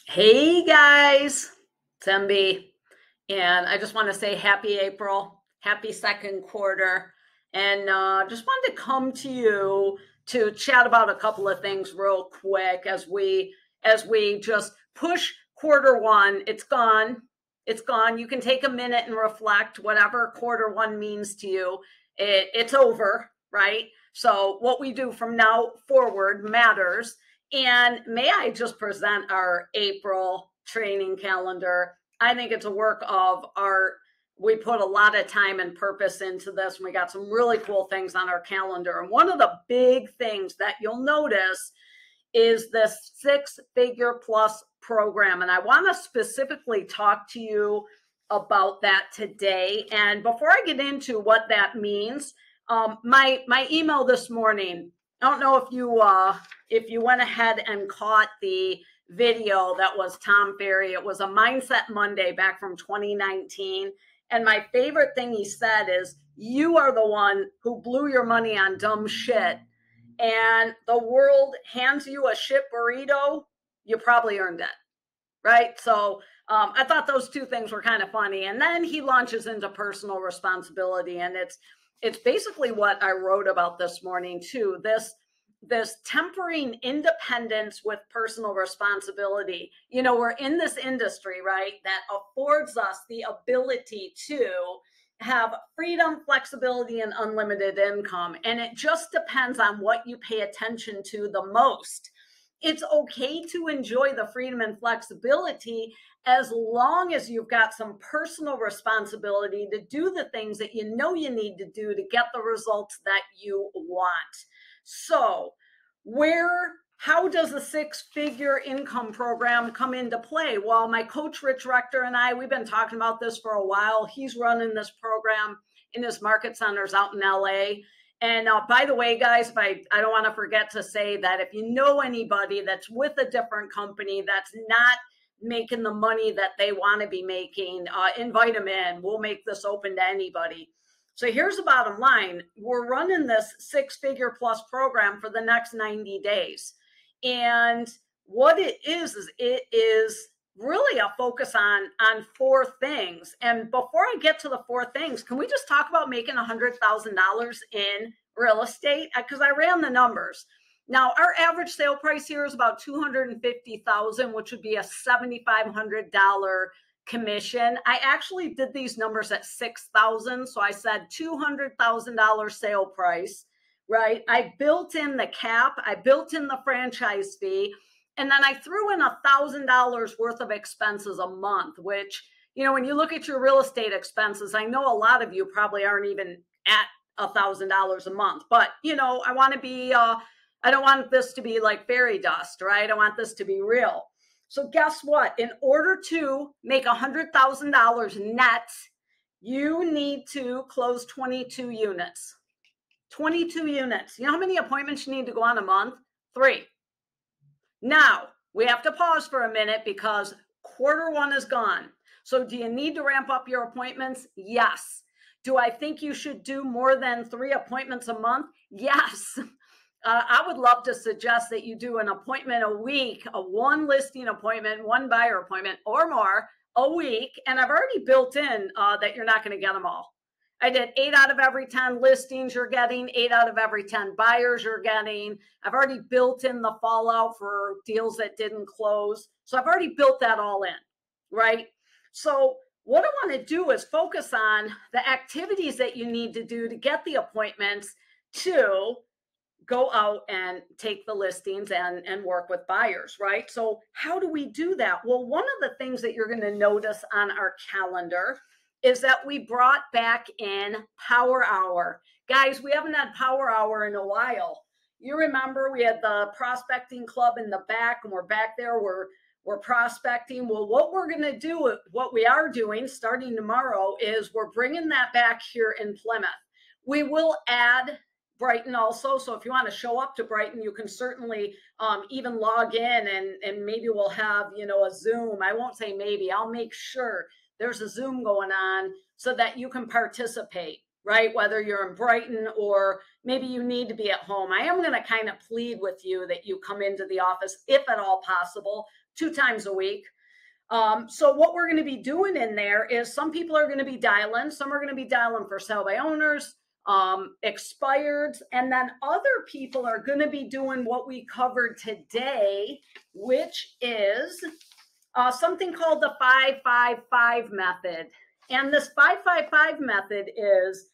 Hey guys, it's MB, and I just want to say happy April, happy second quarter, and just wanted to come to you to chat about a couple of things real quick as we just push quarter one. It's gone. You can take a minute and reflect whatever quarter one means to you. It's over, right? So what we do from now forward matters. And may I just present our April training calendar? I think it's a work of art. We put a lot of time and purpose into this, and we got some really cool things on our calendar. And one of the big things that you'll notice is this six-figure plus program. And I want to specifically talk to you about that today. And before I get into what that means, my email this morning. I don't know if you went ahead and caught the video that was Tom Ferry. It was a Mindset Monday back from 2019. And my favorite thing he said is, you are the one who blew your money on dumb shit, and the world hands you a shit burrito, you probably earned it, right? So I thought those two things were kind of funny. And then he launches into personal responsibility, and it's basically what I wrote about this morning too. This tempering independence with personal responsibility. You know, we're in this industry, right, that affords us the ability to have freedom, flexibility, and unlimited income. And it just depends on what you pay attention to the most. It's okay to enjoy the freedom and flexibility as long as you've got some personal responsibility to do the things that you know you need to do to get the results that you want. So, how does a six-figure income program come into play? Well, my coach, Rich Rector, and I, we've been talking about this for a while. He's running this program in his market centers out in LA. And by the way, guys, I don't want to forget to say that if you know anybody that's with a different company that's not making the money that they want to be making, invite them in. We'll make this open to anybody. So here's the bottom line. We're running this six-figure plus program for the next 90 days. And what it is really a focus on four things. And before I get to the four things, can we just talk about making $100,000 in real estate? Because I ran the numbers. Now, our average sale price here is about $250,000, which would be a $7,500 commission. I actually did these numbers at 6,000. So I said $200,000 sale price, right? I built in the cap, I built in the franchise fee, and then I threw in $1,000 worth of expenses a month, which, you know, when you look at your real estate expenses, I know a lot of you probably aren't even at $1,000 a month, but you know, I want to be, I don't want this to be like fairy dust, right? I want this to be real. So guess what? In order to make $100,000 net, you need to close 22 units. 22 units. You know how many appointments you need to go on a month? 3. Now, we have to pause for a minute because quarter one is gone. So do you need to ramp up your appointments? Yes. Do I think you should do more than 3 appointments a month? Yes. I would love to suggest that you do an appointment a week, a one listing appointment, one buyer appointment or more a week. And I've already built in that you're not going to get them all. I did 8 out of every 10 listings you're getting, 8 out of every 10 buyers you're getting. I've already built in the fallout for deals that didn't close. So I've already built that all in, right? So what I want to do is focus on the activities that you need to do to get the appointments to go out and take the listings and work with buyers, right? So how do we do that? Well, one of the things that you're going to notice on our calendar is that we brought back in Power Hour. Guys, we haven't had Power Hour in a while. You remember we had the prospecting club in the back, and we're back there, we're prospecting. Well, what we're going to do, what we are doing starting tomorrow, is we're bringing that back here in Plymouth. We will add Brighton also. So if you want to show up to Brighton, you can certainly even log in, and maybe we'll have, you know, a Zoom. I won't say maybe, I'll make sure there's a Zoom going on so that you can participate. right? Whether you're in Brighton or maybe you need to be at home. I am going to kind of plead with you that you come into the office, if at all possible, 2 times a week. So what we're going to be doing in there is some people are going to be dialing, some are going to be dialing for sale by owners, expireds, and then other people are going to be doing what we covered today, which is something called the 555 method. And this 555 method is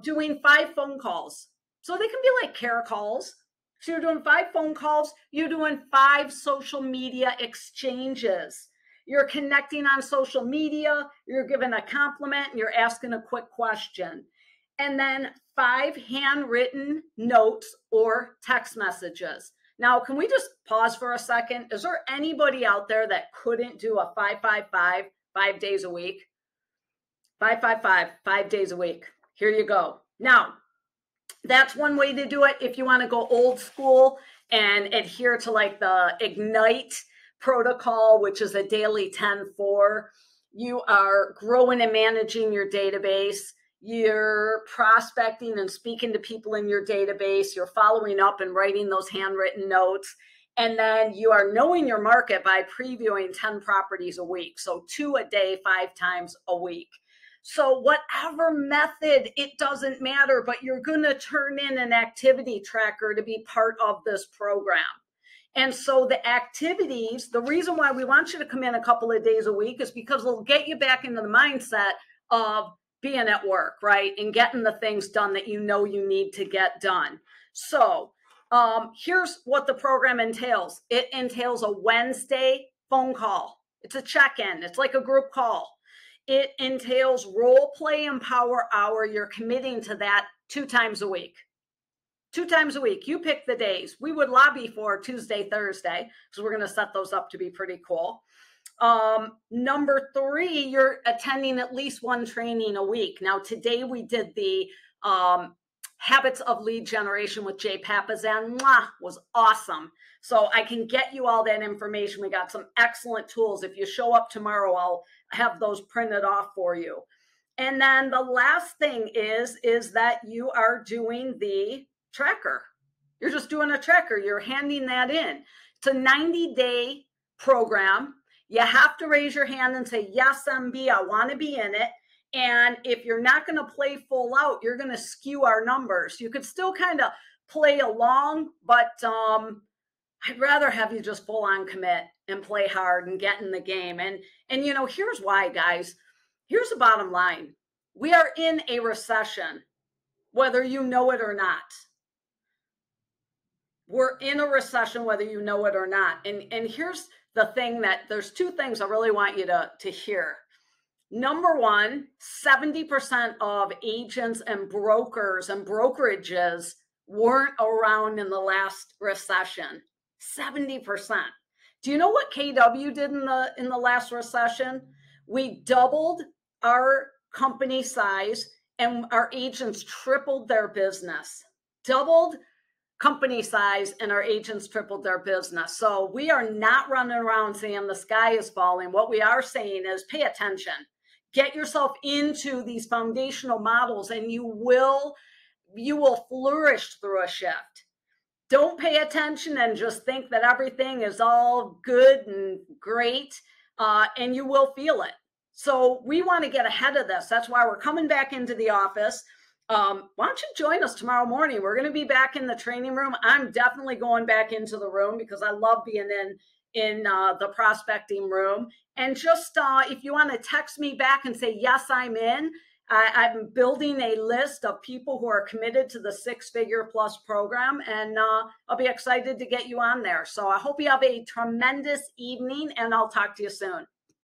doing 5 phone calls. So they can be like care calls. So you're doing 5 phone calls, you're doing 5 social media exchanges. You're connecting on social media, you're giving a compliment, and you're asking a quick question. And then 5 handwritten notes or text messages. Now, can we just pause for a second? Is there anybody out there that couldn't do a 555 5 days a week? 555 5 days a week. Here you go. Now, that's one way to do it. If you want to go old school and adhere to like the Ignite protocol, which is a daily 10-4, you are growing and managing your database. You're prospecting and speaking to people in your database. You're following up and writing those handwritten notes. And then you are knowing your market by previewing 10 properties a week. So 2 a day, 5 times a week. So whatever method, it doesn't matter, but you're going to turn in an activity tracker to be part of this program. And so the activities, the reason why we want you to come in a couple of days a week is because it'll get you back into the mindset of being at work, right? And getting the things done that you know you need to get done. So here's what the program entails. It entails a Wednesday phone call. It's a check-in. It's like a group call. It entails role play and power hour. You're committing to that 2 times a week. 2 times a week. You pick the days. We would lobby for Tuesday, Thursday, because we're going to set those up to be pretty cool. Number 3, you're attending at least 1 training a week. Now, today we did the Habits of Lead Generation with Jay Papazan. Was awesome. So I can get you all that information. We got some excellent tools. If you show up tomorrow, I'll have those printed off for you. And then the last thing is that you are doing the tracker. You're just doing a tracker. You're handing that in. It's a 90-day program. You have to raise your hand and say, yes, MB, I want to be in it. And if you're not going to play full out, you're going to skew our numbers. You could still kind of play along, but I'd rather have you just full on commit and play hard and get in the game. And you know, here's why, guys. Here's the bottom line. We are in a recession, whether you know it or not. We're in a recession, whether you know it or not. And here's the thing, that there's 2 things I really want you to hear. Number 1, 70% of agents and brokers and brokerages weren't around in the last recession. 70%. Do you know what KW did in the last recession? We doubled our company size and our agents tripled their business. Doubled company size and our agents tripled their business. So we are not running around saying the sky is falling. What we are saying is pay attention. Get yourself into these foundational models and you will flourish through a shift. Don't pay attention and just think that everything is all good and great, and you will feel it. So we want to get ahead of this. That's why we're coming back into the office. Why don't you join us tomorrow morning? We're going to be back in the training room. I'm definitely going back into the room because I love being in the prospecting room. And just if you want to text me back and say, yes, I'm in. I'm building a list of people who are committed to the 6-figure plus program, and I'll be excited to get you on there. So I hope you have a tremendous evening, and I'll talk to you soon.